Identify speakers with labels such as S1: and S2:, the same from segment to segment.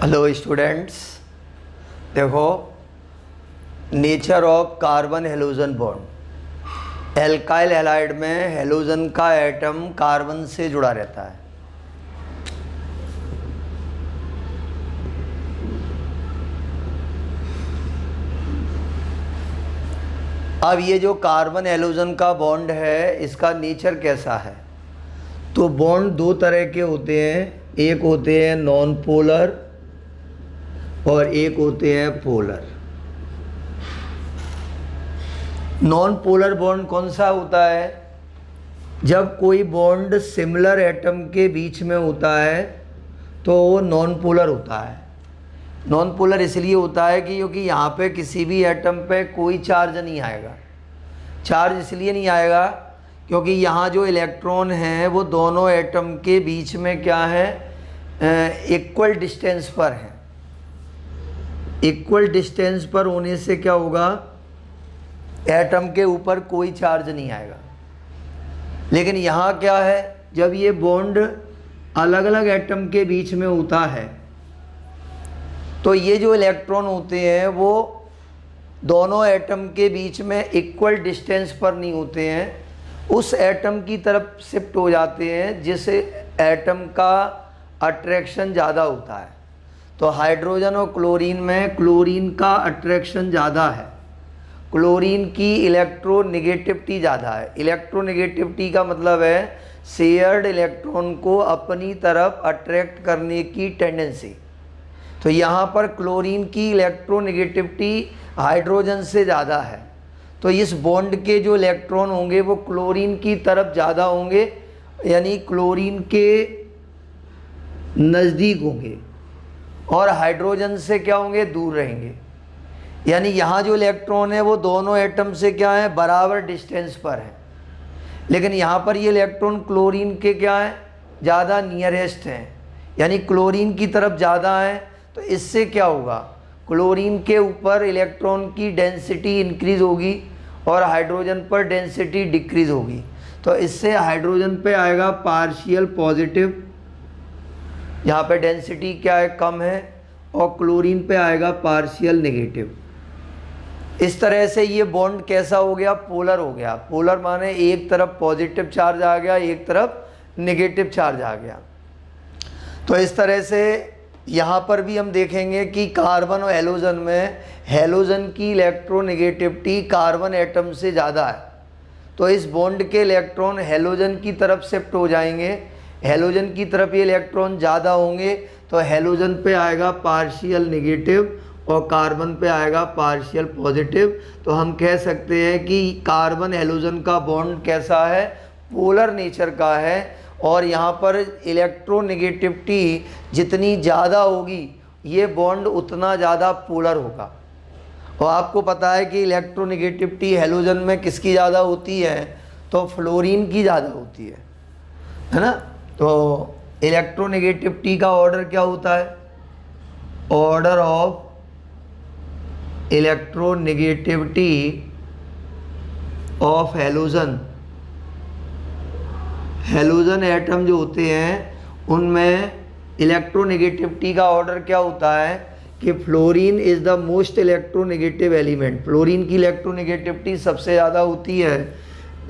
S1: Hello students, देखो nature of carbon halogen bond. Alkyl halide में halogen का atom carbon से जुड़ा रहता है। अब ये जो कार्बन हेलोजन का बॉन्ड है, इसका नेचर कैसा है? तो बॉन्ड दो तरह के होते हैं, एक होते हैं नॉन पोलर और एक होते हैं पोलर। नॉन पोलर बॉन्ड कौन सा होता है? जब कोई बॉन्ड सिमिलर एटम के बीच में होता है तो वो नॉन पोलर होता है। नॉन पोलर इसलिए होता है कि क्योंकि यहाँ पे किसी भी एटम पे कोई चार्ज नहीं आएगा। चार्ज इसलिए नहीं आएगा क्योंकि यहाँ जो इलेक्ट्रॉन हैं वो दोनों एटम के बीच में क्या है, इक्वल डिस्टेंस पर हैं। इक्वल डिस्टेंस पर होने से क्या होगा, एटम के ऊपर कोई चार्ज नहीं आएगा। लेकिन यहाँ क्या है, जब ये बॉन्ड अलग अलग एटम के बीच में होता है तो ये जो इलेक्ट्रॉन होते हैं वो दोनों एटम के बीच में इक्वल डिस्टेंस पर नहीं होते हैं, उस एटम की तरफ शिफ्ट हो जाते हैं जिस एटम का अट्रैक्शन ज़्यादा होता है। तो हाइड्रोजन और क्लोरीन में क्लोरीन का अट्रैक्शन ज़्यादा है, क्लोरीन की इलेक्ट्रोनेगेटिविटी ज़्यादा है। इलेक्ट्रोनेगेटिविटी का मतलब है शेयर्ड इलेक्ट्रॉन को अपनी तरफ अट्रैक्ट करने की टेंडेंसी। तो यहाँ पर क्लोरीन की इलेक्ट्रोनेगेटिविटी हाइड्रोजन से ज़्यादा है, तो इस बॉन्ड के जो इलेक्ट्रॉन होंगे वो क्लोरीन की तरफ ज़्यादा होंगे, यानी क्लोरीन के नज़दीक होंगे और हाइड्रोजन से क्या होंगे, दूर रहेंगे। यानी यहाँ जो इलेक्ट्रॉन है वो दोनों एटम से क्या है, बराबर डिस्टेंस पर है। लेकिन यहाँ पर ये इलेक्ट्रॉन क्लोरीन के क्या है, ज़्यादा नियरेस्ट हैं, यानी क्लोरीन की तरफ ज़्यादा है। तो इससे क्या होगा, क्लोरीन के ऊपर इलेक्ट्रॉन की डेंसिटी इंक्रीज़ होगी और हाइड्रोजन पर डेंसिटी डिक्रीज़ होगी। तो इससे हाइड्रोजन पे आएगा पार्शियल पॉजिटिव, यहाँ पे डेंसिटी क्या है, कम है, और क्लोरीन पे आएगा पार्शियल नेगेटिव। इस तरह से ये बॉन्ड कैसा हो गया, पोलर हो गया। पोलर माने एक तरफ पॉजिटिव चार्ज आ गया, एक तरफ नेगेटिव चार्ज आ गया। तो इस तरह से यहाँ पर भी हम देखेंगे कि कार्बन और हेलोजन में हेलोजन की इलेक्ट्रोनेगेटिविटी कार्बन एटम से ज़्यादा है। तो इस बॉन्ड के इलेक्ट्रॉन हेलोजन की तरफ शिफ्ट हो जाएंगे, हेलोजन की तरफ ये इलेक्ट्रॉन ज़्यादा होंगे, तो हेलोजन पे आएगा पार्शियल नेगेटिव और कार्बन पे आएगा पार्शियल पॉजिटिव। तो हम कह सकते हैं कि कार्बन हेलोजन का बॉन्ड कैसा है, पोलर नेचर का है। और यहाँ पर इलेक्ट्रोनेगेटिविटी जितनी ज़्यादा होगी ये बॉन्ड उतना ज़्यादा पोलर होगा। और आपको पता है कि इलेक्ट्रोनेगेटिविटी हेलोजन में किसकी ज़्यादा होती है, तो फ्लोरीन की ज़्यादा होती है ना। तो इलेक्ट्रोनेगेटिविटी का ऑर्डर क्या होता है, order of electronegativity of halogen. Halogen atom जो होते हैं उनमें इलेक्ट्रोनेगेटिविटी का ऑर्डर क्या होता है कि fluorine is the most electronegative element. Fluorine की इलेक्ट्रोनेगेटिविटी सबसे ज़्यादा होती है,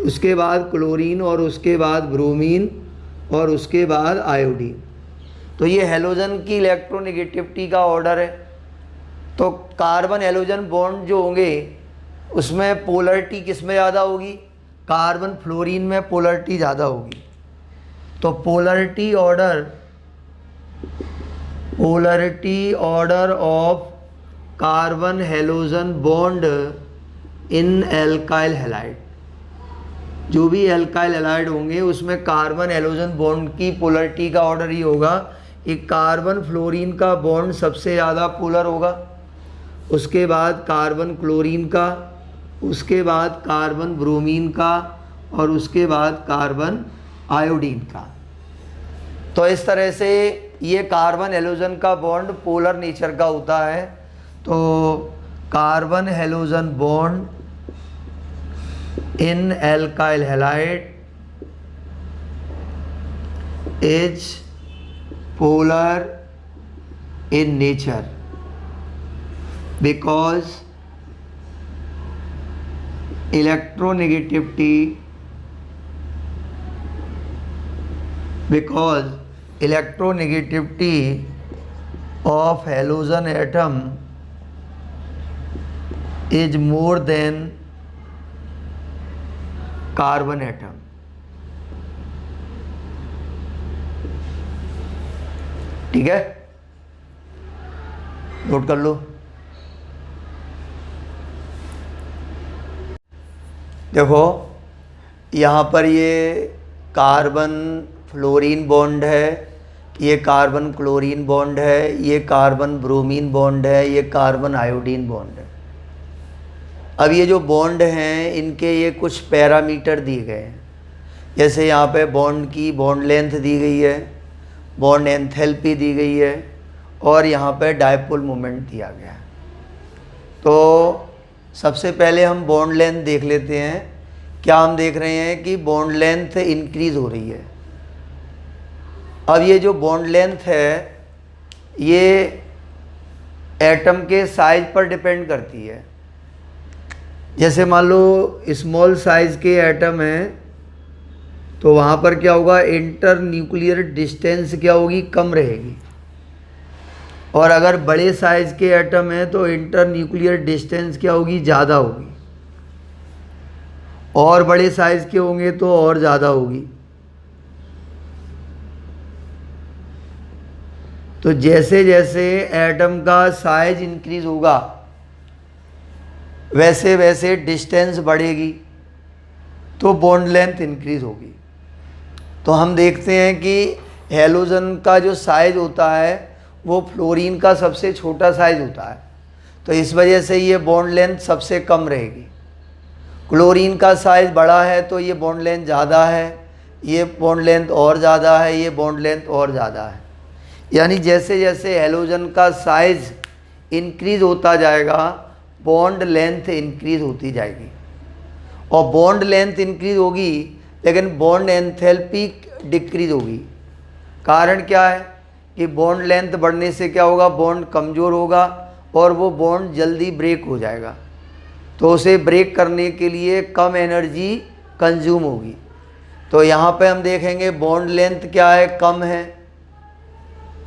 S1: उसके बाद क्लोरीन और उसके बाद ब्रोमीन और उसके बाद आयोडीन। तो ये हेलोजन की इलेक्ट्रोनेगेटिविटी का ऑर्डर है। तो कार्बन हेलोजन बॉन्ड जो होंगे उसमें पोलरिटी किस में ज़्यादा होगी, कार्बन फ्लोरीन में पोलरिटी ज़्यादा होगी। तो polarity order of carbon halogen bond in alkyl halide, जो भी एल्काइल हैलाइड होंगे उसमें कार्बन हेलोजन बॉन्ड की पोलरिटी का ऑर्डर ही होगा कि कार्बन फ्लोरीन का बॉन्ड सबसे ज़्यादा पोलर होगा, उसके बाद कार्बन क्लोरीन का, उसके बाद कार्बन ब्रोमीन का और उसके बाद कार्बन आयोडीन का। तो इस तरह से ये कार्बन हेलोजन का बॉन्ड पोलर नेचर का होता है। तो carbon halogen bond in alkyl halide is polar in nature because electronegativity of halogen atom is more than carbon atom. ठीक है, नोट कर लो। देखो यहाँ पर ये कार्बन फ्लोरीन बॉन्ड है, ये कार्बन क्लोरीन बॉन्ड है, ये कार्बन ब्रोमीन बॉन्ड है, ये कार्बन आयोडीन बॉन्ड है। अब ये जो बॉन्ड हैं इनके ये कुछ पैरामीटर दिए गए हैं। जैसे यहाँ पे बॉन्ड की बॉन्ड लेंथ दी गई है, बॉन्ड एंथैल्पी दी गई है, और यहाँ पे डायपोल मोमेंट दिया गया है। तो सबसे पहले हम बॉन्ड लेंथ देख लेते हैं। क्या हम देख रहे हैं कि बॉन्ड लेंथ इंक्रीज़ हो रही है। अब ये जो बॉन्ड लेंथ है ये एटम के साइज पर डिपेंड करती है। जैसे मान लो स्मॉल साइज़ के एटम हैं तो वहाँ पर क्या होगा, इंटर न्यूक्लियर डिस्टेंस क्या होगी, कम रहेगी। और अगर बड़े साइज़ के एटम हैं तो इंटर न्यूक्लियर डिस्टेंस क्या होगी, ज़्यादा होगी। और बड़े साइज़ के होंगे तो और ज़्यादा होगी। तो जैसे जैसे एटम का साइज इंक्रीज होगा वैसे वैसे डिस्टेंस बढ़ेगी तो बॉन्ड लेंथ इंक्रीज होगी। तो हम देखते हैं कि हैलोजन का जो साइज होता है वो फ्लोरीन का सबसे छोटा साइज होता है, तो इस वजह से ये बॉन्ड लेंथ सबसे कम रहेगी। क्लोरीन का साइज बड़ा है तो ये बॉन्ड लेंथ ज़्यादा है, ये बॉन्ड लेंथ और ज़्यादा है, ये बॉन्ड लेंथ और ज़्यादा है। यानी जैसे जैसे हैलोजन का साइज इंक्रीज़ होता जाएगा बॉन्ड लेंथ इंक्रीज़ होती जाएगी। और बॉन्ड लेंथ इंक्रीज़ होगी लेकिन बॉन्ड एंथैल्पी डिक्रीज़ होगी। कारण क्या है कि बॉन्ड लेंथ बढ़ने से क्या होगा, बॉन्ड कमज़ोर होगा और वो बॉन्ड जल्दी ब्रेक हो जाएगा। तो उसे ब्रेक करने के लिए कम एनर्जी कंज्यूम होगी। तो यहाँ पे हम देखेंगे बॉन्ड लेंथ क्या है, कम है।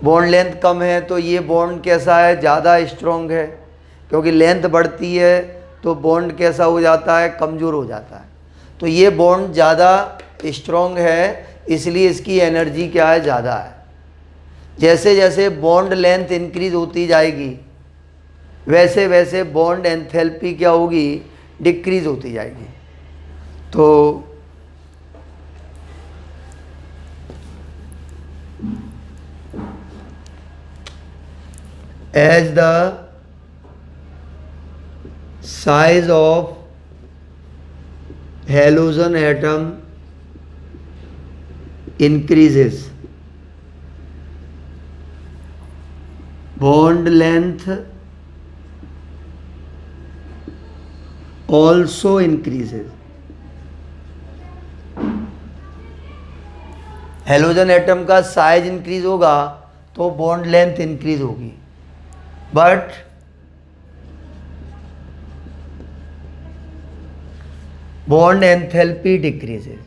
S1: बॉन्ड लेंथ कम है तो ये बॉन्ड कैसा है, ज़्यादा स्ट्रॉन्ग है, क्योंकि लेंथ बढ़ती है तो बॉन्ड कैसा हो जाता है, कमज़ोर हो जाता है। तो ये बॉन्ड ज़्यादा स्ट्रॉन्ग है इसलिए इसकी एनर्जी क्या है, ज़्यादा है। जैसे जैसे बॉन्ड लेंथ इंक्रीज़ होती जाएगी वैसे वैसे बॉन्ड एंथैल्पी क्या होगी, डिक्रीज़ होती जाएगी। तो as the size of halogen atom increases, bond length also increases। Halogen atom का साइज इंक्रीज होगा तो बॉन्ड लेंथ इंक्रीज होगी, बट बॉन्ड एंथैल्पी डिक्रीजेज।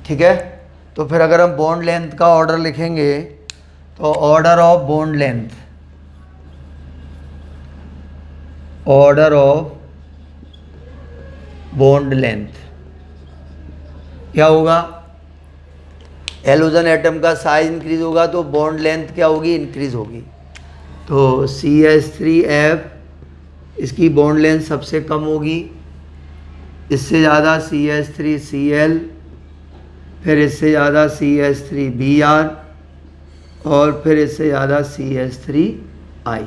S1: ठीक है, तो फिर अगर हम बॉन्ड लेंथ का ऑर्डर लिखेंगे तो order of bond length, order of bond length क्या होगा, हेलोजन एटम का साइज इंक्रीज होगा तो बॉन्ड लेंथ क्या होगी, इंक्रीज होगी। तो CH3F इसकी बॉन्ड लेंथ सबसे कम होगी, इससे ज़्यादा CH3Cl, फिर इससे ज़्यादा CH3Br और फिर इससे ज़्यादा CH3I।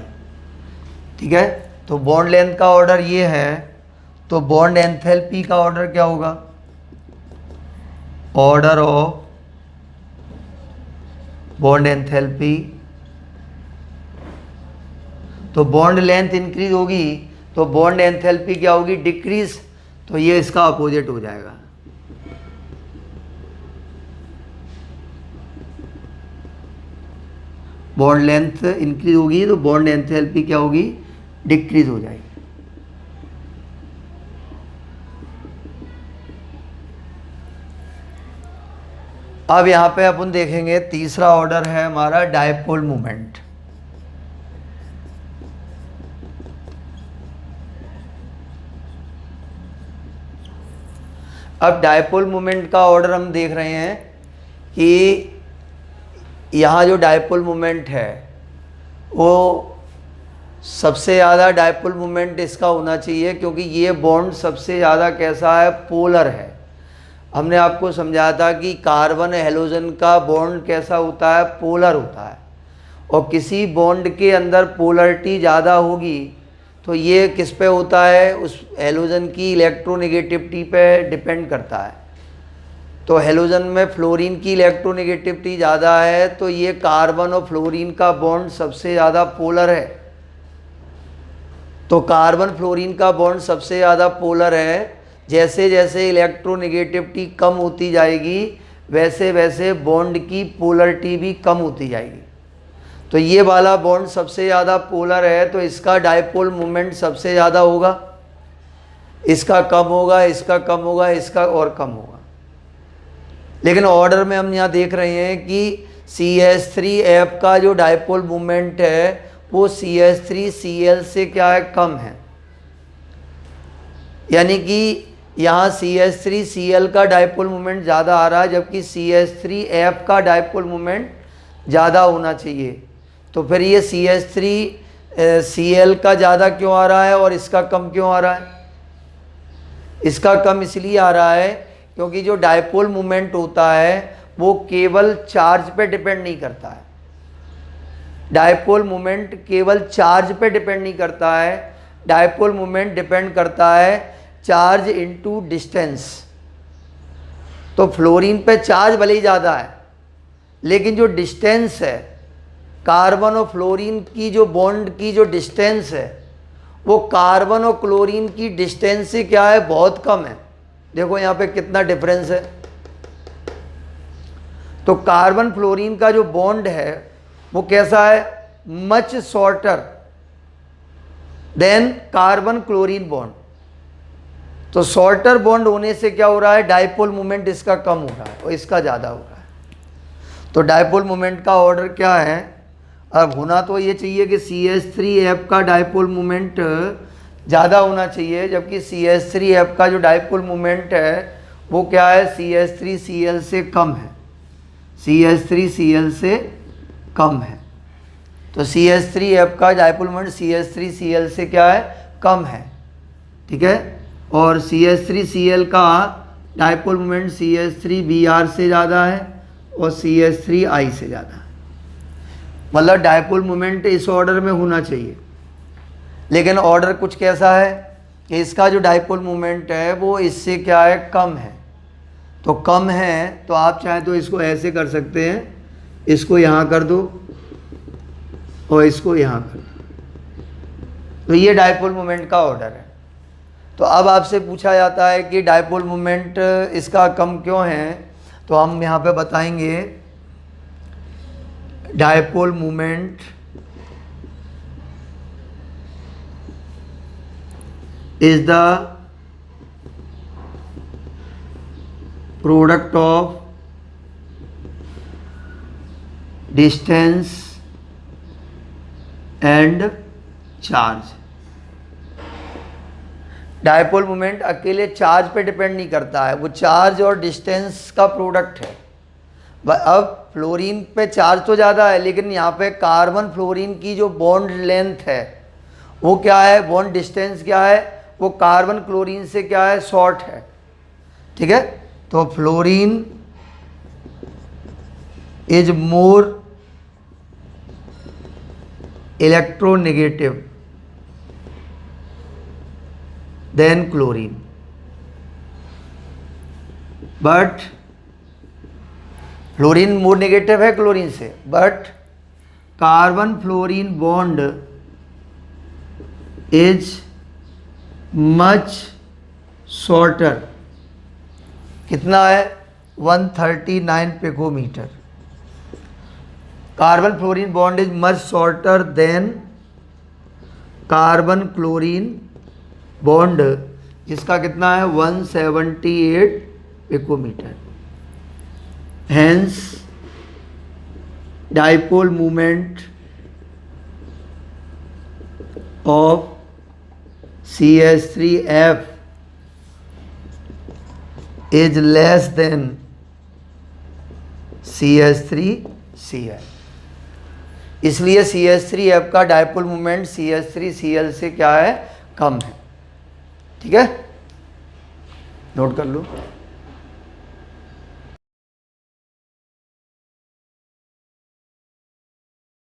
S1: ठीक है, तो बॉन्ड लेंथ का ऑर्डर ये है। तो बॉन्ड एंथैल्पी का ऑर्डर क्या होगा, ऑर्डर ऑफ बॉन्ड एंथैल्पी। तो बॉन्ड लेंथ इंक्रीज होगी तो बॉन्ड एंथैल्पी क्या होगी, डिक्रीज। तो ये इसका अपोजिट हो जाएगा। बॉन्ड लेंथ इंक्रीज होगी तो बॉन्ड एंथैल्पी क्या होगी, डिक्रीज हो जाएगी। अब यहाँ पे अपन देखेंगे तीसरा ऑर्डर है हमारा डायपोल मोमेंट। अब डायपोल मोमेंट का ऑर्डर हम देख रहे हैं कि यहाँ जो डायपोल मोमेंट है वो सबसे ज़्यादा डायपोल मोमेंट इसका होना चाहिए, क्योंकि ये बॉन्ड सबसे ज़्यादा कैसा है, पोलर है। हमने आपको समझाया था कि कार्बन हेलोजन का बॉन्ड कैसा होता है, पोलर होता है। और किसी बॉन्ड के अंदर पोलरिटी ज़्यादा होगी तो ये किस पे होता है, उस हेलोजन की इलेक्ट्रोनेगेटिविटी पे डिपेंड करता है। तो हेलोजन में फ्लोरीन की इलेक्ट्रोनेगेटिविटी ज़्यादा है तो ये कार्बन और फ्लोरीन का बॉन्ड सबसे ज़्यादा पोलर है। तो कार्बन फ्लोरीन का बॉन्ड सबसे ज़्यादा पोलर है। जैसे जैसे इलेक्ट्रोनेगेटिविटी कम होती जाएगी वैसे वैसे बॉन्ड की पोलरिटी भी कम होती जाएगी। तो ये वाला बॉन्ड सबसे ज़्यादा पोलर है तो इसका डायपोल मोमेंट सबसे ज़्यादा होगा, इसका कम होगा, इसका कम होगा, इसका और कम होगा। लेकिन ऑर्डर में हम यहाँ देख रहे हैं कि CH3F का जो डायपोल मोमेंट है वो CH3Cl से क्या है, कम है। यानी कि यहाँ CH3Cl का डायपोल मोमेंट ज़्यादा आ रहा है जबकि CH3F का डायपोल मोमेंट ज़्यादा होना चाहिए। तो फिर ये CH3Cl का ज़्यादा क्यों आ रहा है और इसका कम क्यों आ रहा है? इसका कम इसलिए आ रहा है क्योंकि जो डायपोल मोमेंट होता है वो केवल चार्ज पे डिपेंड नहीं करता है। डायपोल मोमेंट केवल चार्ज पे डिपेंड नहीं करता है, डायपोल मोमेंट डिपेंड करता है चार्ज इनटू डिस्टेंस। तो फ्लोरीन पे चार्ज भले ही ज़्यादा है लेकिन जो डिस्टेंस है, कार्बन और फ्लोरीन की जो बॉन्ड की जो डिस्टेंस है वो कार्बन और क्लोरीन की डिस्टेंस से क्या है, बहुत कम है। देखो यहाँ पे कितना डिफरेंस है। तो कार्बन फ्लोरीन का जो बॉन्ड है वो कैसा है, much shorter than carbon chlorine bond. तो शॉर्टर बॉन्ड होने से क्या हो रहा है, डायपोल मोमेंट इसका कम हो रहा है और इसका ज़्यादा हो रहा है। तो डायपोल मोमेंट का ऑर्डर क्या है, अब होना तो ये चाहिए कि CH3F का डायपोल मोमेंट ज़्यादा होना चाहिए जबकि CH3F का जो डायपोल मोमेंट है वो क्या है, CH3Cl से कम है, CH3Cl से कम है। तो CH3F का डायपोल मोमेंट CH3Cl से क्या है, कम है, ठीक है। और CH3Cl का डायपोल मोमेंट CH3Br से ज़्यादा है और CH3I से ज़्यादा है। मतलब डायपोल मोमेंट इस ऑर्डर में होना चाहिए। लेकिन ऑर्डर कुछ कैसा है कि इसका जो डायपोल मोमेंट है वो इससे क्या है, कम है। तो कम है तो आप चाहें तो इसको ऐसे कर सकते हैं, इसको यहाँ कर दो और इसको यहाँ कर दो। तो ये डायपोल मोमेंट का ऑर्डर है। तो अब आपसे पूछा जाता है कि डायपोल मोमेंट इसका कम क्यों है, तो हम यहाँ पे बताएंगे dipole moment is the product of distance and charge। Dipole moment अकेले चार्ज पे डिपेंड नहीं करता है, वो चार्ज और डिस्टेंस का प्रोडक्ट है। अब फ्लोरीन पे चार्ज तो ज़्यादा है लेकिन यहाँ पे कार्बन फ्लोरीन की जो बॉन्ड लेंथ है वो क्या है, बॉन्ड डिस्टेंस क्या है, वो कार्बन क्लोरीन से क्या है, शॉर्ट है, ठीक है। तो fluorine is more electronegative than chlorine, but fluorine more negative है क्लोरीन से, but carbon fluorine bond is much shorter कितना है 139 picometre. Carbon fluorine bond is much shorter than carbon chlorine bond, जिसका कितना है 178 picometre. Hence dipole movement of CH3F is less than CH3Cl। इसलिए CH3F का dipole movement CH3Cl से क्या है, कम है। ठीक है, नोट कर लो।